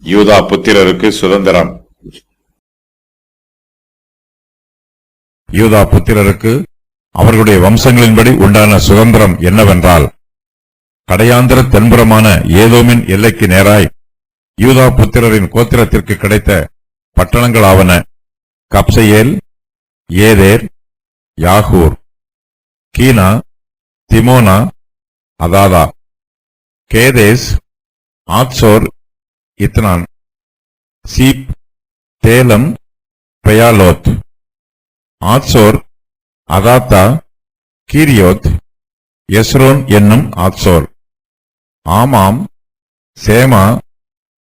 யூதா புத்திரருக்கு சுதந்திரம். யூதா புத்திரருக்கு அவர்களுடைய வம்சங்களின்படி உண்டான சுதந்திரம் என்னவென்றால், கடையாந்திர தென்புறமான ஏதோமின் எல்லைக்கு நேராய் யூதா புத்திரரின் கோத்திரத்திற்கு கிடைத்த பட்டணங்களாவன: கப்செயேல், ஏதேர், யாகூர், கீனா, திமோனா, அதாதா, கேதேஸ், ஆத்சோர், இத்னான், சீப், தேலம், பெயாலோத். ஆத்சோர், அதாத்தா, கீரியோத், எஸ்ரோன் என்னும் ஆத்சோர், ஆமாம், சேமா,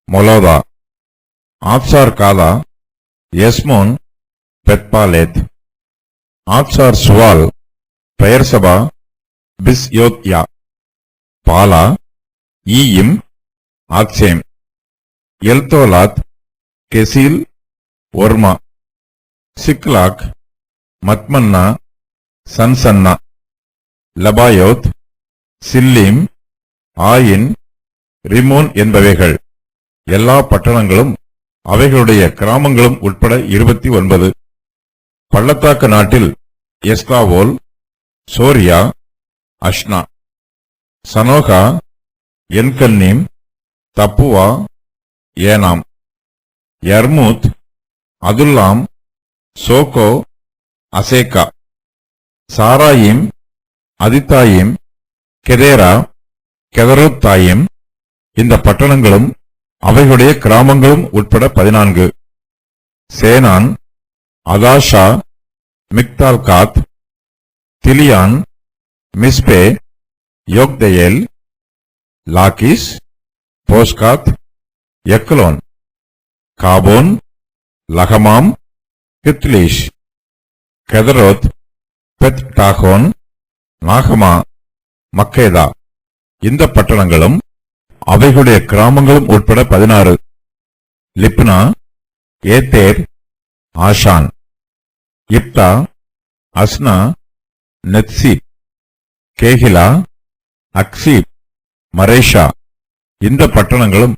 மொலோதா, ஆத்சார் காதா, எஸ்மோன், பெத்பாலேத், ஆத்சார் சுவால், பெயர்சபா, பிஸ்யோத்யா, பாலா, ஈயிம், ஆக்சேம், எல்தோலாத், கெசில், ஒர்மா, சிக்லாக், மத்மன்னா, சன்சன்னா, லபாயோத், சில்லீம், ஆயின், ரிமோன் என்பவைகள். எல்லா பட்டணங்களும் அவைகளுடைய கிராமங்களும் உட்பட 29. பள்ளத்தாக்கு நாட்டில் எஸ்தாவோல், சோரியா, அஷ்னா, சனோகா, என்கன்னீம், தப்புவா, ஏனாம், யர்மூத், அதுல்லாம், சோகோ, அசேக்கா, சாராயிம், அதித்தாயிம், கெதேரா, கெதரோத்தாயிம். இந்த பட்டணங்களும் அவைகளுடைய கிராமங்களும் உட்பட 14. சேனான், அதாஷா, மிக்தால்காத், திலியான், மிஸ்பே, யோக்தெயேல், லாக்கிஸ், போஸ்காத், எக்லோன், காபோன், லகமாம், கித்லீஷ், கெதரோத், பெத் டாகோன், நாகமா, மக்கேதா. இந்த பட்டணங்களும் அவைகளுடைய கிராமங்களும் உட்பட 16. லிப்னா, ஏத்தேர், ஆஷான், இப்தா, அஸ்னா, நெத்சீப், கேகிலா, அக்சீப், மரேஷா. இந்த பட்டணங்களும்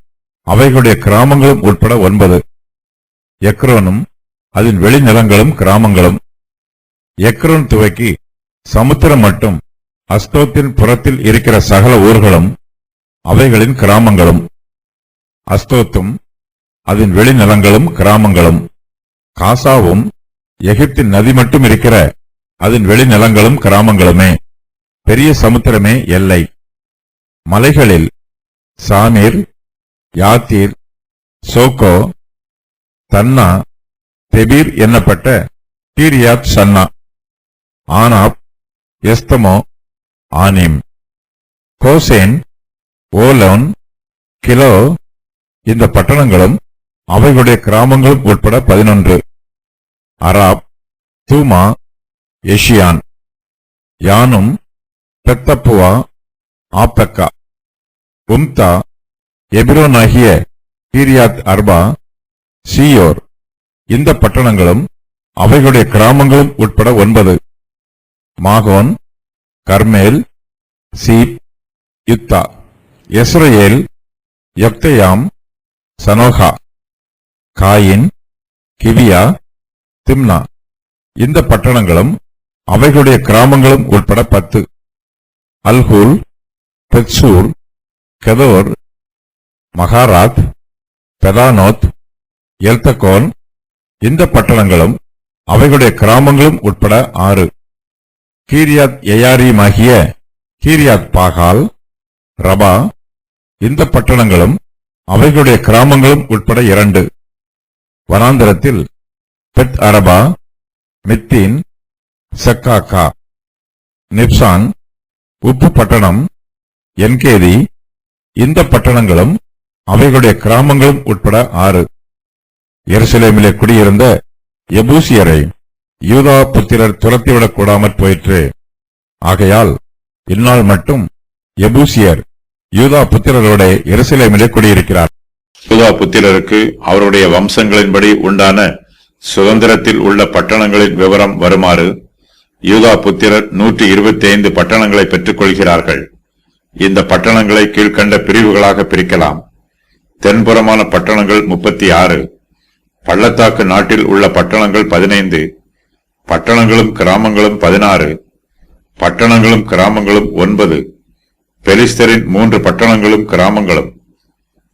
அவைகளுடைய கிராமங்களும் உட்பட 9. எக்ரோனும் அதன் வெளிநிலங்களும் கிராமங்களும். எக்ரோன் துவக்கி சமுத்திரம் மட்டும் அஸ்தோத்தின் புறத்தில் இருக்கிற சகல ஊர்களும் அவைகளின் கிராமங்களும். அஸ்தோத்தும் அதன் வெளிநிலங்களும் கிராமங்களும். காசாவும் எகிப்தின் நதி மட்டும் இருக்கிற அதன் வெளிநிலங்களும் கிராமங்களுமே. பெரிய சமுத்திரமே எல்லை. மலைகளில் சாமீர், யாத்தீர், சோக்கோ, தன்னா, தெபீர் என்னப்பட்ட கீரியாத் சன்னா, ஆனாப், எஸ்தமோ, ஆனிம், கோசேன், ஓலோன், கிலோ. இந்த பட்டணங்களும் அவைகளுடைய கிராமங்களும் உட்பட 11. அராப், தூமா, எஷியான், யானும், பெத்தப்புவா, ஆப்பெக்கா, உம்தா, எபிரோனாகிய கீரியாத் அர்பா, சீயோர். இந்த பட்டணங்களும் அவைகளுடைய கிராமங்களும் உட்பட 9. மாகோன், கர்மேல், சீப், யுத்தா, எஸ்ரயேல், யப்தயாம், சனோகா, காயின், கிவியா, திம்னா. இந்த பட்டணங்களும் அவைகளுடைய கிராமங்களும் உட்பட 10. அல்ஹூல், பெத்சூர், கெதோர், மகாராத், பெதானோத், எல்தகோன். இந்த பட்டணங்களும் அவைகளுடைய கிராமங்களும் உட்பட 6. கீரியாத் எயாரீமாகிய கீரியாத் பாகால், ரபா. இந்த பட்டணங்களும் அவைகளுடைய கிராமங்களும் உட்பட 2. வனாந்தரத்தில் பெத் அரபா, மித்தீன், செக்காக்கா, நிப்சான், உப்பு பட்டணம், என்கேதி. இந்த பட்டணங்களும் அவைகளுடைய கிராமங்களும் உட்பட 6. எருசலேமிலே குடியிருந்த எபூசியரை யூதா புத்திரர் துரத்திவிடக் கூடாமற் போயிற்று. ஆகையால் இந்நாள் மட்டும் எபூசியர் யூதா புத்திரரோட எருசலேமிலே குடியிருக்கிறார். யூதா புத்திரருக்கு அவருடைய வம்சங்களின்படி உண்டான சுதந்திரத்தில் உள்ள பட்டணங்களின் விவரம் வருமாறு: யூதா புத்திரர் 125 பட்டணங்களை பெற்றுக் கொள்கிறார்கள். இந்த பட்டணங்களை கீழ்கண்ட பிரிவுகளாக பிரிக்கலாம். தென்புறமான பட்டணங்கள் 36, பள்ளத்தாக்கு நாட்டில் உள்ள பட்டணங்கள் 15, பட்டணங்களும் கிராமங்களும் 16, பட்டணங்களும் கிராமங்களும் 9, பெலிஸ்தரின் 3 பட்டணங்களும் கிராமங்களும்,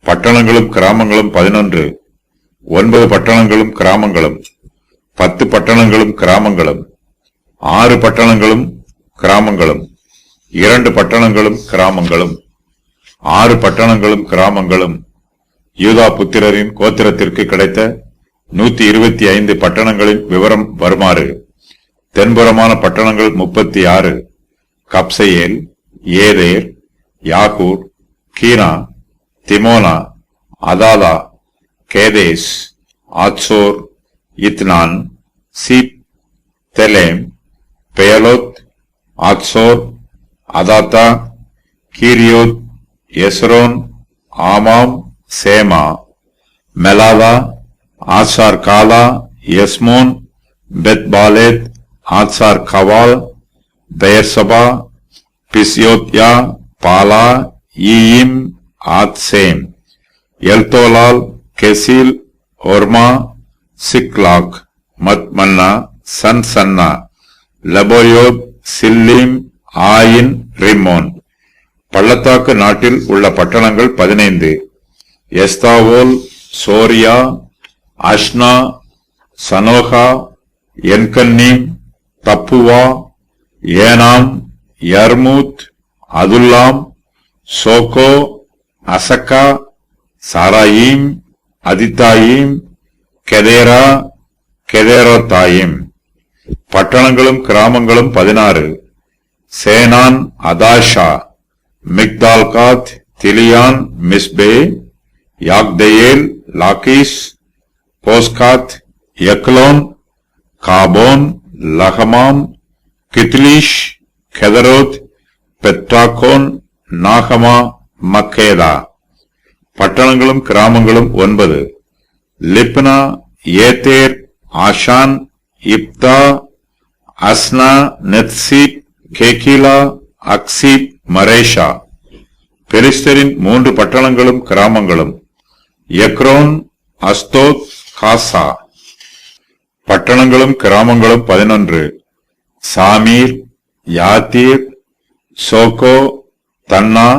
பட்டணங்களும் கிராமங்களும் 11, 9 பட்டணங்களும் கிராமங்களும், 10 பட்டணங்களும் கிராமங்களும், 6 பட்டணங்களும் கிராமங்களும், 2 பட்டணங்களும் கிராமங்களும், 6 பட்டணங்களும் கிராமங்களும். யூதா புத்திரரின் கோத்திரத்திற்கு கிடைத்த 125 பட்டணங்களின் விவரம் வருமாறு: தென்புறமான பட்டணங்கள் 36, கப்சேயேல், ஏதேர், யாகூர், கீனா, திமோனா, அதாலா, கேதேஸ், ஆத்சோர், இத்னான், சீப், தெலேம், பெயலோத், ஆத்சோர், அதாத்தா, கீரியோத், எஸ்ரோன், ஆமாம், சேமா, மெலாதா, ஆத்சார் காலா, எஸ்மோன், பெத்பாலேத், ஆத்சார் கவால், பெயர்சபா, பிஸ்யோத்யா, பாலா, ஈயிம், ஆத்சேம், எல்தோலால், கெசில், ஒர்மா, சிக்லாக், மத்மன்னா, சன்சன்னா, லெபோயோத், சில்லீம், ஆயின், ரிம்மோன். பள்ளத்தாக்கு நாட்டில் உள்ள பட்டணங்கள் 15, எஸ்தாவோல், சோரியா, அஷ்னா, சனோகா, என்கன்னீம், தப்புவா, ஏனாம், யர்மூத், அதுல்லாம், சோகோ, அசக்கா, சாராயீம், அதித்தாயீம், கெதேரா, கெதேரோத்தாயிம். பட்டணங்களும் கிராமங்களும் 16, சேனான், அதாஷா, மிக்தால்காத், திலியான், மிஸ்பே, யாக்தேயேல், லாக்கீஸ், போஸ்காத், எக்லோன், காபோன், லகமாம், கித்லீஷ், கெதரோத், பெத்தாக்கோன், நாகமா, மக்கேதா. பட்டணங்களும் கிராமங்களும் 9, லிப்னா, ஏத்தேர், ஆஷான், இப்தா, அஸ்னா, நெத்சீப், கேகிலா, அக்சீப், மரேஷா. பெலிஸ்தரின் 3 பட்டணங்களும் கிராமங்களும், எக்ரோன், அஸ்தோத், காசா. பட்டணங்களும் கிராமங்களும் 11, சாமீர், யாத்தீர், சோகோ, தன்னா,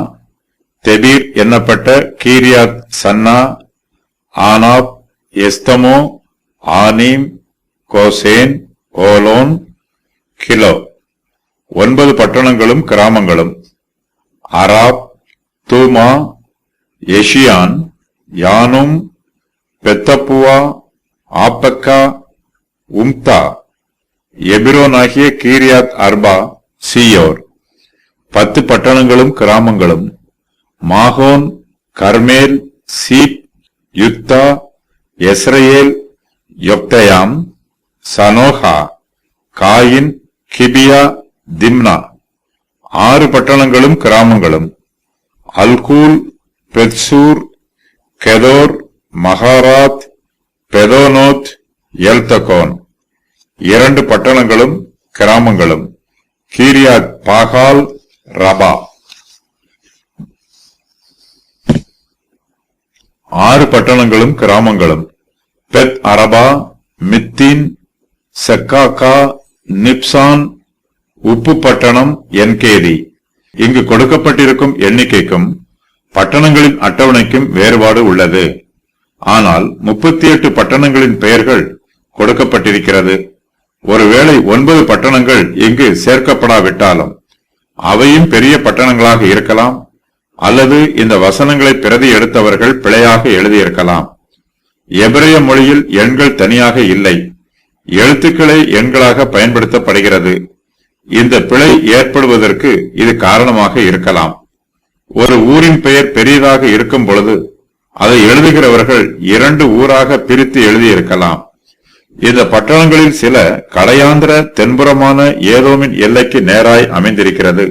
தெபீர் என்னப்பட்ட கீரியாத் சன்னா, ஆனாப், எஸ்தமோ, ஆனீம், கோசேன், ஓலோன், கிலோ. 9 பட்டணங்களும் கிராமங்களும், அராப், தூமா, எஷியான், யானும், பெத்தப்புவா, ஆப்பக்கா, உம்தா, எபிரோனாகிய கீரியாத் அர்பா, சீயோர். 10 பட்டணங்களும் கிராமங்களும், மாகோன், கர்மேல், cheap, Juttah, Jezreel, யொக்தயாம், சனோகா, coin, கிபியா, Timna. 6 பட்டணங்களும் கிராமங்களும், அல்கூல், பெத்சூர், கெதோர், மகாராத், பெதோனோத், எல்தகோன். 2 பட்டணங்களும் கிராமங்களும், கீரியாத் பாகால், ரபா. 6 பட்டணங்களும் கிராமங்களும், பெத் அரபா, மித்தீன், செக்காக்கா, நிப்சான், உப்பு பட்டணம், என்கேதி. இங்கு கொடுக்கப்பட்டிருக்கும் எண்ணிக்கைக்கும் பட்டணங்களின் அட்டவணைக்கும் வேறுபாடு உள்ளது. ஆனால் 38 பட்டணங்களின் பெயர்கள் கொடுக்கப்பட்டிருக்கிறது. ஒருவேளை 9 பட்டணங்கள் இங்கு சேர்க்கப்படாவிட்டாலும் அவையும் பெரிய பட்டணங்களாக இருக்கலாம், அல்லது இந்த வசனங்களை பிரதி எடுத்தவர்கள் பிழையாக எழுதியிருக்கலாம். எபிரேய மொழியில் எண்கள் தனியாக இல்லை, எழுத்துக்களே எண்களாக பயன்படுத்தப்படுகிறது. இந்த பிழை ஏற்படுவதற்கு இது காரணமாக இருக்கலாம். ஒரு ஊரின் பெயர் பெரியதாக இருக்கும் பொழுது அதை எழுதுகிறவர்கள் 2 ஊராக பிரித்து எழுதியிருக்கலாம். இந்த பட்டணங்களில் சில கடையாந்திர தென்புறமான ஏதோமின் எல்லைக்கு நேராய் அமைந்திருக்கிறது.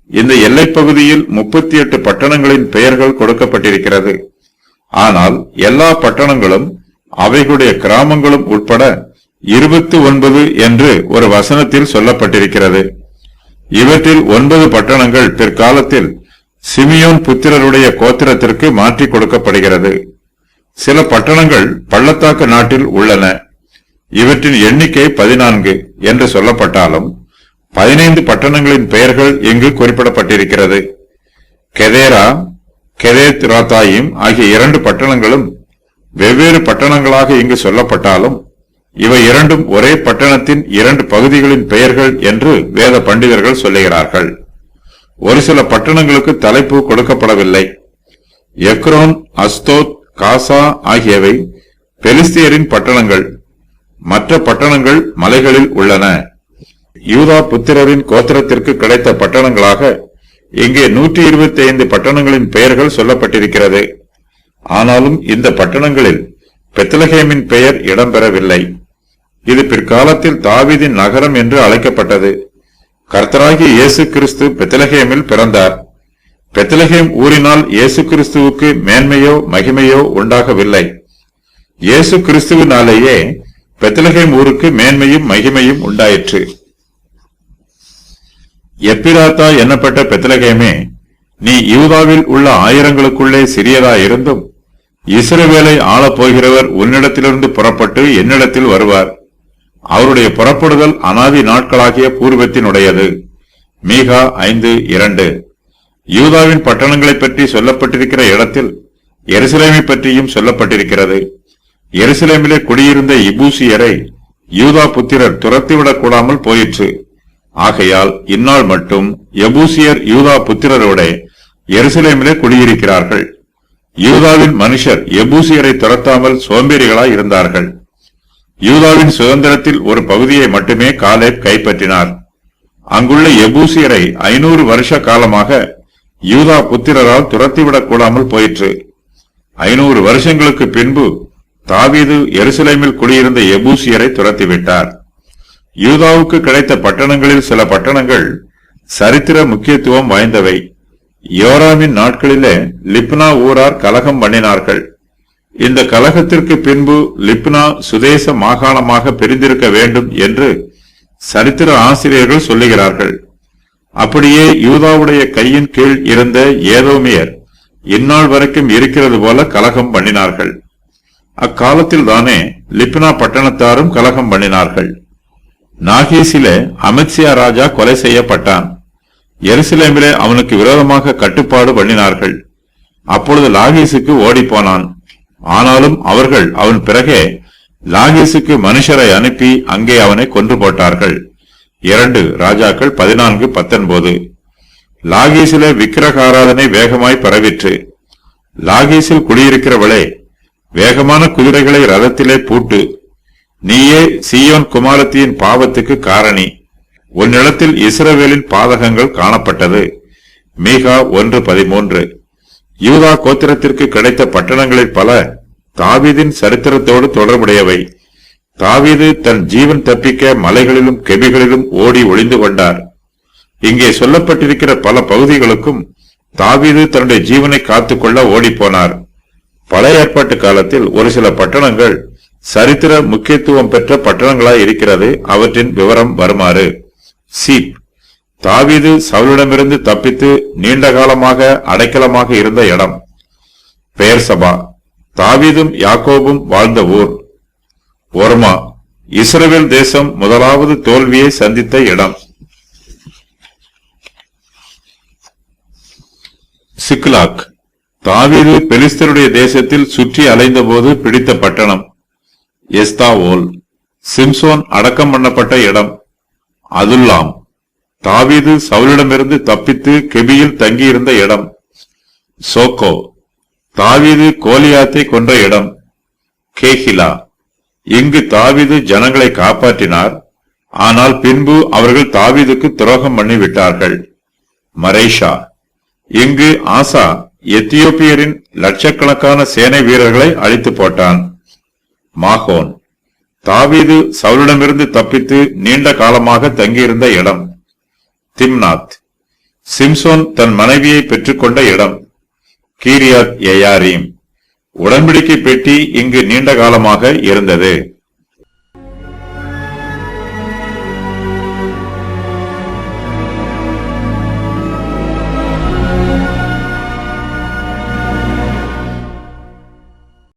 இந்த எல்லைப் பகுதியில் 38 பட்டணங்களின் பெயர்கள் கொடுக்கப்பட்டிருக்கிறது. ஆனால் எல்லா பட்டணங்களும் அவைகளுடைய கிராமங்களும் உட்பட 29 என்று ஒரு வசனத்தில் சொல்லப்பட்டிருக்கிறது. இவற்றில் 9 பட்டணங்கள் பிற்காலத்தில் சிமியோன் புத்திரருடைய கோத்திரத்திற்கு மாற்றி கொடுக்கப்படுகிறது. சில பட்டணங்கள் பள்ளத்தாக்கு நாட்டில் உள்ளன. இவற்றின் எண்ணிக்கை 14 என்று சொல்லப்பட்டாலும் 15 பட்டணங்களின் பெயர்கள் இங்கு குறிப்பிடப்பட்டிருக்கிறது. கெதேரா, கெதேத் ராத்தாயிம் ஆகிய 2 பட்டணங்களும் வெவ்வேறு பட்டணங்களாக இங்கு சொல்லப்பட்டாலும் இவை இரண்டும் ஒரே பட்டணத்தின் 2 பகுதிகளின் பெயர்கள் என்று வேத பண்டிதர்கள் சொல்லுகிறார்கள். ஒரு சில பட்டணங்களுக்கு தலைப்பு கொடுக்கப்படவில்லை. எக்ரோன், அஸ்தோத், காசா ஆகியவை பெலிஸ்தியரின் பட்டணங்கள். மற்ற பட்டணங்கள் மலைகளில் உள்ளன. யூதா புத்திரரின் கோத்திரத்திற்கு கிடைத்த பட்டணங்களாக இங்கே 125 பட்டணங்களின் பெயர்கள் சொல்லப்பட்டிருக்கிறது. ஆனாலும் இந்த பட்டணங்களில் பெத்லகேமின் பெயர் இடம்பெறவில்லை. இது பிற்காலத்தில் தாவீதின் நகரம் என்று அழைக்கப்பட்டது. கர்த்தராகிய இயேசு கிறிஸ்து பெத்லகேமில் பிறந்தார். பெத்லகேம் ஊரினால் இயேசு கிறிஸ்துவுக்கு மேன்மையோ மகிமையோ உண்டாகவில்லை. இயேசு கிறிஸ்துவினாலேயே பெத்லகேம் ஊருக்கு மேன்மையும் மகிமையும் உண்டாயிற்று. எப்பிராத்தா என்னப்பட்ட பெத்லகேமே, நீ யூதாவில் உள்ள ஆயிரங்களுக்குள்ளே சிறியதாயிருந்தும் இஸ்ரவேலை ஆளப்போகிறவர் உன்னிடத்திலிருந்து புறப்பட்டு என்னிடத்தில் வருவார். அவருடைய புறப்படுதல் அனாதி நாட்களாகிய பூர்வத்தினுடையது. மீகா 5:2. யூதாவின் பட்டணங்களைப் பற்றி சொல்லப்பட்டிருக்கிற இடத்தில் எருசலேமை பற்றியும் சொல்லப்பட்டிருக்கிறது. எருசலேமிலே குடியிருந்த இபூசியரை யூதா புத்திரர் துரத்திவிடக் கூடாமல் போயிற்று. ஆகையால் இந்நாள் மட்டும் எபூசியர் யூதா புத்திரரோட எருசலேமிலே குடியிருக்கிறார்கள். யூதாவின் மனுஷர் எபூசியரை துரத்தாமல் சோம்பேறிகளாய் இருந்தார்கள். யூதாவின் சுதந்திரத்தில் ஒரு பகுதியை மட்டுமே காலேப் கைப்பற்றினார். அங்குள்ள எபூசியரை 500 வருஷ காலமாக யூதா புத்திரரால் துரத்திவிடக் கூடாமல் போயிற்று. 500 வருஷங்களுக்கு பின்பு தாவீது எருசலேமில் குடியிருந்த எபூசியரை துரத்திவிட்டார். யூதாவுக்கு கிடைத்த பட்டணங்களில் சில பட்டணங்கள் சரித்திர முக்கியத்துவம் வாய்ந்தவை. யோராமின் நாட்களிலே லிப்னா ஊரார் கலகம் பண்ணினார்கள். இந்த கலகத்திற்கு பின்பு லிப்னா சுதேச மாகாணமாக பிரிந்திருக்க வேண்டும் என்று சரித்திர ஆசிரியர்கள் சொல்லுகிறார்கள். அப்படியே யூதாவுடைய கையின் கீழ் இருந்த ஏதோமியர் இந்நாள் வரைக்கும் இருக்கிறது போல கலகம் பண்ணினார்கள். அக்காலத்தில் தானே லிப்னா பட்டணத்தாரும் கலகம் பண்ணினார்கள். நாகேசிலே அமித்சியா ராஜா கொலை செய்யப்பட்டான். எருசலேமிலே அவனுக்கு விரோதமாக கட்டுப்பாடு பண்ணினார்கள். அப்பொழுது லாகீசுக்கு ஓடிப்போனான். ஆனாலும் அவர்கள் அவன் பிறகே லாகீசுக்கு மனுஷரை அனுப்பி அங்கே அவனை கொன்று போட்டார்கள். 2 ராஜாக்கள் 14:19. லாகீசிலே விக்கிரக ஆராதனை வேகமாய் பரவிற்று. லாகீசில் குடியிருக்கிறவளே, வேகமான குதிரைகளை ரதத்திலே பூட்டு. நீயே சீயோன் குமாரத்தியின் பாவத்துக்கு காரணி. உன்னிடத்தில் இஸ்ரவேலின் பாதகங்கள் காணப்பட்டது. மீகா 1:13. யூதா கோத்திரத்திற்கு கிடைத்த பட்டணங்களில் பல தாவீதின் சரித்திரத்தோடு தொடர்புடையவை. தாவீது தன் ஜீவன் தப்பிக்க மலைகளிலும் கெபிகளிலும் ஓடி ஒளிந்து கொண்டார். இங்கே சொல்லப்பட்டிருக்கிற பல பகுதிகளுக்கும் தாவீது தன்னுடைய ஜீவனை காத்துக்கொள்ள ஓடிப்போனார். பழைய ஏற்பாட்டு காலத்தில் ஒரு சில பட்டணங்கள் சரித்திர முக்கியத்துவம் பெற்ற பட்டணங்களாய் இருக்கிறது. அவற்றின் விவரம் வருமாறு: சீப், தாவீது சவுலிடமிருந்து தப்பித்து நீண்ட காலமாக அடைக்கலமாக இருந்த இடம். பெயர்சபா, தாவீதும் யாக்கோபும் வாழ்ந்த ஊர். ஒர்மா, இஸ்ரவேல் தேசம் முதலாவது தோல்வியை சந்தித்த இடம். சிக்லாக், தாவீது பெலிஸ்தருடைய தேசத்தில் சுற்றி அலைந்தபோது பிடித்த பட்டணம். எஸ்தாவோல், சிம்சோன் அடக்கம் பண்ணப்பட்ட இடம். அதுல்லாம், தாவீது சவுலிடமிருந்து தப்பித்து கெபியில் தங்கியிருந்த இடம். சோக்கோ, தாவீது கோலியாத்தை கொன்ற இடம். கேஹிலா, இங்கு தாவீது ஜனங்களை காப்பாற்றினார். ஆனால் பின்பு அவர்கள் தாவீதுக்கு துரோகம் பண்ணிவிட்டார்கள். மரேஷா, இங்கு ஆசா எத்தியோப்பியரின் லட்சக்கணக்கான சேனை வீரர்களை அழித்து போட்டான். மாகோன், தாவீது சவுலிடமிருந்து தப்பித்து நீண்ட காலமாக தங்கியிருந்த இடம். திம்னாத், சிம்சோன் தன் மனைவியை பெற்றுக்கொண்ட இடம். கீரியாத் ஏயாரீம், உடன்படிக்கை பெட்டி இங்கு நீண்ட காலமாக இருந்தது.